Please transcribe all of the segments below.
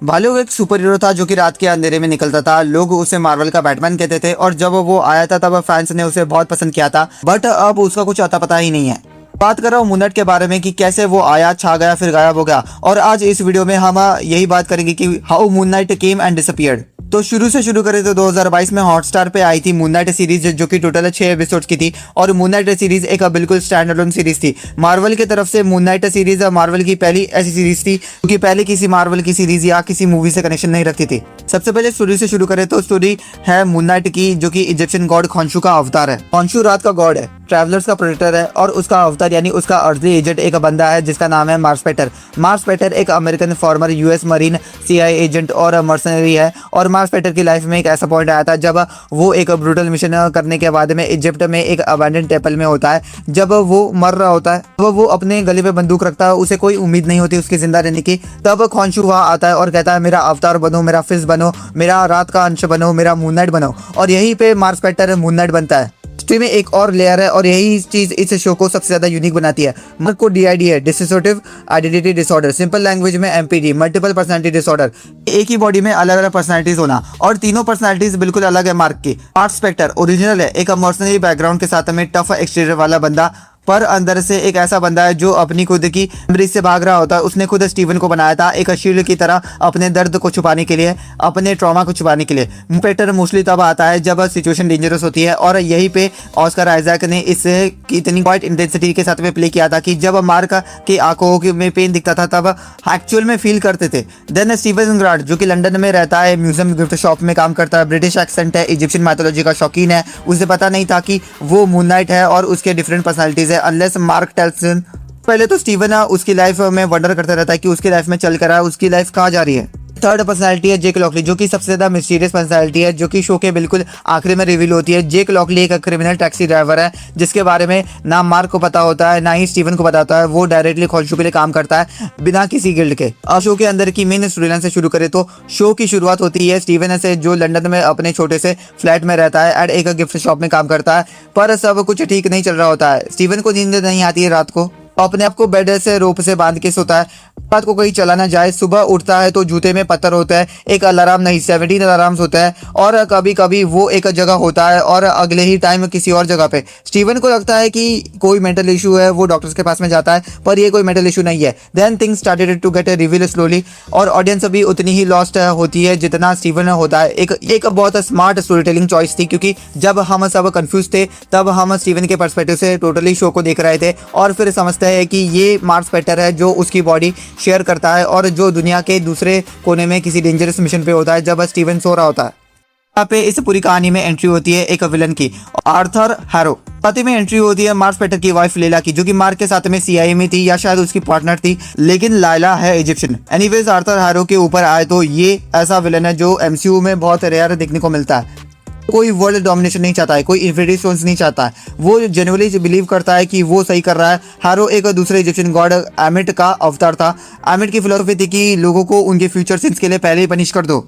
भालू एक super hero था जो कि रात के अंधेरे में निकलता था। लोग उसे मार्वल का बैटमैन कहते थे और जब वो आया था तब फैंस ने उसे बहुत पसंद किया था, बट अब उसका कुछ अता पता ही नहीं है। बात कर रहा हूँ मून नाइट के बारे में कि कैसे वो आया, छा गया, फिर गायब हो गया। और आज इस वीडियो में हम यही बात करेंगे कि how moon night came and disappeared. तो शुरू से शुरू करें तो 2022 में हॉटस्टार पे आई थी मून नाइट सीरीज, जो कि टोटल 6 एपिसोड्स की थी। और मून नाइट सीरीज एक बिल्कुल स्टैंड अलोन सीरीज थी। मार्वल की तरफ से मून नाइट सीरीज मार्वल की पहली ऐसी सीरीज थी क्योंकि पहले किसी मार्वल की सीरीज या किसी मूवी से कनेक्शन नहीं रखती थी। सबसे पहले स्टोरी से शुरू करें तो स्टोरी है मून नाइट की, जो कि इजिप्शियन गॉड खॉन्शू का अवतार है। खॉन्शू रात का गॉड है, ट्रैवलर्स का प्रोटेक्टर है और उसका अवतार यानी उसका अर्ली एजेंट एक बंदा है जिसका नाम है मार्स पेटर। मार्स पेटर एक American former US marine CIA agent और मर्सनरी है। और मार्स पेटर की लाइफ में एक ऐसा पॉइंट आया था जब वो एक ब्रूटल मिशन करने के बाद में इजिप्ट में एक अबैंडन टेम्पल में होता है। जब वो मर रहा होता है तो वो अपने गले पे बंदूक रखता है, उसे कोई उम्मीद नहीं होती उसके जिंदा रहने की। तब खॉन्शू वहाँ आता है और कहता है मेरा अवतार बनो, मेरा फिस्ट बनो, मेरा रात का अंश बनो, मेरा मून नाइट बनो। और यहीं पे मार्स पेटर मून नाइट बनता है। हिस्ट्री में एक और लेयर है और यही चीज इस शो को सबसे ज्यादा यूनिक बनाती है। मार्क को डीआईडी है, dissociative identity disorder, simple language में एमपीडी, मल्टीपल पर्सनालिटी डिसऑर्डर। एक ही बॉडी में अलग अलग पर्सनालिटीज होना और तीनों पर्सनालिटीज बिल्कुल अलग है मार्क की। मार्स स्पेक्टर ओरिजिनल है, एक मर्सनरी बैकग्राउंड के साथ में टफ एक्सटीरियर वाला बंदा, पर अंदर से एक ऐसा बंदा है जो अपनी खुद की मेमोरी से भाग रहा होता है। उसने खुद स्टीवन को बनाया था एक शील्ड की तरह, अपने दर्द को छुपाने के लिए, अपने ट्रॉमा को छुपाने के लिए। पेटर मोस्टली तब आता है जब सिचुएशन डेंजरस होती है और यहीं पे ऑस्कर आइजैक ने इसे इतनी क्वाइट इंटेंसिटी के साथ में प्ले किया था कि जब मार्क की आंखों में पेन दिखता था तब एक्चुअल में फील करते थे। देन स्टीवन ग्राड जो कि लंदन में रहता है, म्यूजियम गिफ्ट शॉप में काम करता है, ब्रिटिश एक्सेंट है, इजिप्शियन माइथोलॉजी का शौकीन है। उसे पता नहीं था कि वो मून नाइट है और उसके डिफरेंट पर्सनालिटीज है अनलेस मार्क टेल्स हिम। पहले तो स्टीवन उसकी लाइफ में वंडर करता रहता है कि उसकी लाइफ में चल कर रहा है, उसकी लाइफ कहाँ जा रही है। थर्ड पर्सनालिटी है जेक लॉकली, जो कि सबसे ज्यादा मिस्टीरियस पर्सनालिटी है, जो कि शो के बिल्कुल आखिरी में रिवील होती है। जेक लॉकली एक क्रिमिनल टैक्सी ड्राइवर है जिसके बारे में ना मार्क को पता होता है ना ही स्टीवन को पता होता है। वो डायरेक्टली खॉन्शू के लिए काम करता है बिना किसी गिल्ड के। अब शो के अंदर की मेन स्टोरी लाइन से शुरू करें तो शो की शुरुआत होती है स्टीवन से, जो लंदन में अपने छोटे से फ्लैट में रहता है एंड एक गिफ्ट शॉप में काम करता है। पर सब कुछ ठीक नहीं चल रहा होता है। स्टीवन को नींद नहीं आती है रात को, अपने आप को बेड से रोप से बांध के सोता है। रात को कहीं चला ना जाए, सुबह उठता है तो जूते में पत्थर होता है, एक अलार्म नहीं 17 अलार्म्स होता है। और कभी कभी वो एक जगह होता है और अगले ही टाइम किसी और जगह पे। स्टीवन को लगता है कि कोई मेंटल इशू है, वो डॉक्टर्स के पास में जाता है पर ये कोई मेंटल इशू नहीं है। Then things started to get reveal slowly और ऑडियंस भी उतनी ही लॉस्ट होती है जितना स्टीवन होता है। एक बहुत स्मार्ट स्टोरी टेलिंग चॉइस थी क्योंकि जब हम सब कंफ्यूज थे तब हम स्टीवन के पर्सपेक्टिव से टोटली शो को देख रहे थे और फिर समझते हैं कि ये मार्स पेटर है जो उसकी बॉडी शेयर करता है और जो दुनिया के दूसरे कोने में किसी डेंजरस मिशन पे होता है जब स्टीवन सो रहा होता है। यहाँ पे इस पूरी कहानी में एंट्री होती है एक विलन की, आर्थर हैरो। साथ ही में एंट्री होती है मार्स पेटर की वाइफ लेला की, जो कि मार्क के साथ में सीआईए में थी या शायद उसकी पार्टनर थी, लेकिन लाइला है इजिप्शियन। एनीवेज आर्थर हैरो के ऊपर आए तो ये ऐसा विलन है जो एमसीयू में बहुत रेयर देखने को मिलता है। कोई वर्ल्ड डोमिनेशन नहीं चाहता है, कोई इन्फिनिटी स्टोन्स नहीं चाहता है, वो जेन्युइनली बिलीव करता है कि वो सही कर रहा है। हैरो एक दूसरे इजिप्शियन गॉड एमिट का अवतार था। एमिट की फिलोसफी थी कि लोगों को उनके फ्यूचर सिंस के लिए पहले ही पनिश कर दो,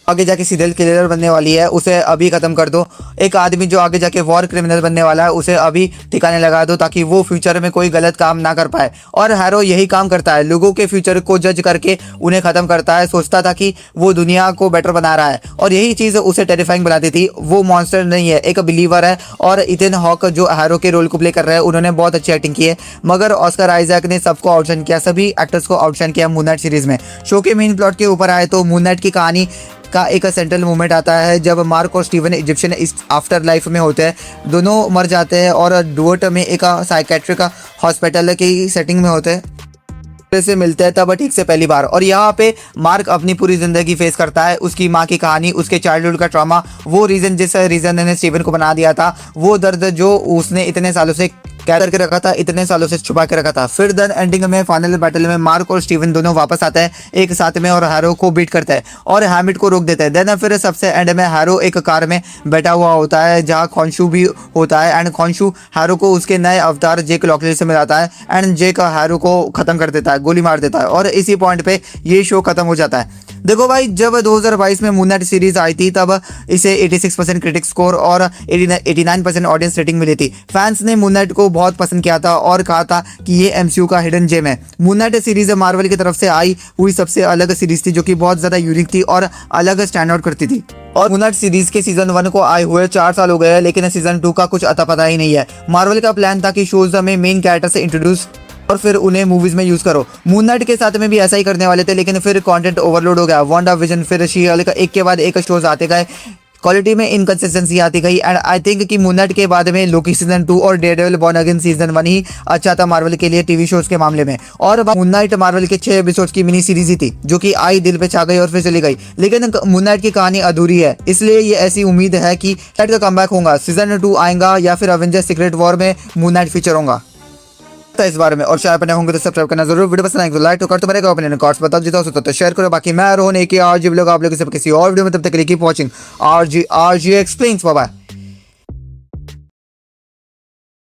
आगे जाके सीरियल किलर बनने वाली है उसे अभी खत्म कर दो। एक आदमी जो आगे जाके वॉर क्रिमिनल बनने वाला है उसे अभी ठिकाने लगा दो ताकि वो फ्यूचर में कोई गलत काम ना कर पाए। और हैरो यही काम करता है, लोगों के फ्यूचर को जज करके उन्हें खत्म करता है। सोचता था कि वो दुनिया को बेटर बना रहा है और यही चीज़ उसे टेरिफाइंग बनाती थी। वो मॉन्स्टर नहीं है, एक बिलीवर है। और इथन हॉक जो हैरो के रोल को प्ले कर रहे हैं उन्होंने बहुत अच्छी एक्टिंग की है, मगर ऑस्कर आइजैक ने सबको आउटशाइन किया, सभी एक्टर्स को आउटशाइन किया मून नाइट सीरीज में। शो के मेन प्लॉट के ऊपर आए तो मून नाइट की कहानी का एक सेंट्रल मोमेंट आता है जब मार्क और स्टीवन इजिप्शियन इस आफ्टर लाइफ में होते हैं। दोनों मर जाते हैं और डुअट में एक साइकेट्रिक हॉस्पिटल की सेटिंग में होते हैं, से मिलते हैं तब ठीक से पहली बार। और यहाँ पे मार्क अपनी पूरी जिंदगी फेस करता है, उसकी माँ की कहानी, उसके चाइल्डहुड का ट्रॉमा, वो रीजन जिस रीजन ने स्टीवन को बना दिया था, वो दर्द जो उसने इतने सालों से कैद करके रखा था, इतने सालों से छुपा के रखा था। फिर देन एंडिंग में फाइनल बैटल में मार्क और स्टीवन दोनों वापस आते हैं एक साथ में और हैरो को बीट करते हैं और हैमिट को रोक देते हैं। देन फिर सबसे एंड में हैरो एक कार में बैठा हुआ होता है जहाँ खॉन्शू भी होता है एंड खॉन्शू हैरो को उसके नए अवतार जेक लॉकली से मिलाता है एंड जेक हैरो को खत्म कर देता है, गोली मार देता है और इसी पॉइंट पे ये शो खत्म हो जाता है। देखो भाई, जब 2022 में मून नाइट सीरीज आई थी तब इसे 86% क्रिटिक स्कोर और 89% ऑडियंस रेटिंग मिली थी। फैंस ने मून नाइट को बहुत पसंद किया था और कहा था कि ये एमसीयू का हिडन जेम है। मून नाइट सीरीज मार्वल की तरफ से आई हुई सबसे अलग सीरीज थी जो कि बहुत ज्यादा यूनिक थी और अलग स्टैंड आउट करती थी। और मून नाइट सीरीज के सीजन 1 को आए हुए 4 साल हो गए हैं, लेकिन सीजन 2 का कुछ अता पता ही नहीं है। मार्वल का प्लान था कि शोज में मेन कैरेक्टर से इंट्रोड्यूस और फिर उन्हें मूवीज में यूज करो। मून नाइट के साथ में भी ऐसा ही करने वाले थे, लेकिन फिर कंटेंट ओवरलोड हो गया। वांडा विजन फिर शी हल्क एक के बाद एक शोज आते गए, क्वालिटी में इनकंसिस्टेंसी आती गई। एंड आई थिंक कि मून नाइट के बाद में लोकी सीजन 2 और डेयरडेविल बॉर्न अगेन सीजन 1 ही अच्छा था मार्वल के लिए टीवी शोज के मामले में। और मून नाइट मार्वल के 6 एपिसोड्स की मिनी सीरीज ही थी जो कि आई, दिल पे छा गई और फिर चली गई। लेकिन मून नाइट की कहानी अधूरी है, इसलिए ये ऐसी उम्मीद है कि नाइट का कमबैक होगा, सीजन 2 आएगा या फिर अवेंजर्स सीक्रेट वॉर में मून नाइट फीचर होगा इस बारे में। और शायद अपने होंगे तो सब्सक्राइब करना जरूर। वीडियो पसंद आए तो लाइक तो कर, तुम्हारे ओपिनियन कॉर्ड्स बताओ, जितना हो सकता है तो शेयर करो। बाकी मैं रोहन एक आरजी ब्लॉग आप लोगों से किसी और वीडियो में, तब तक के लिए keep watching RG explains. Bye bye.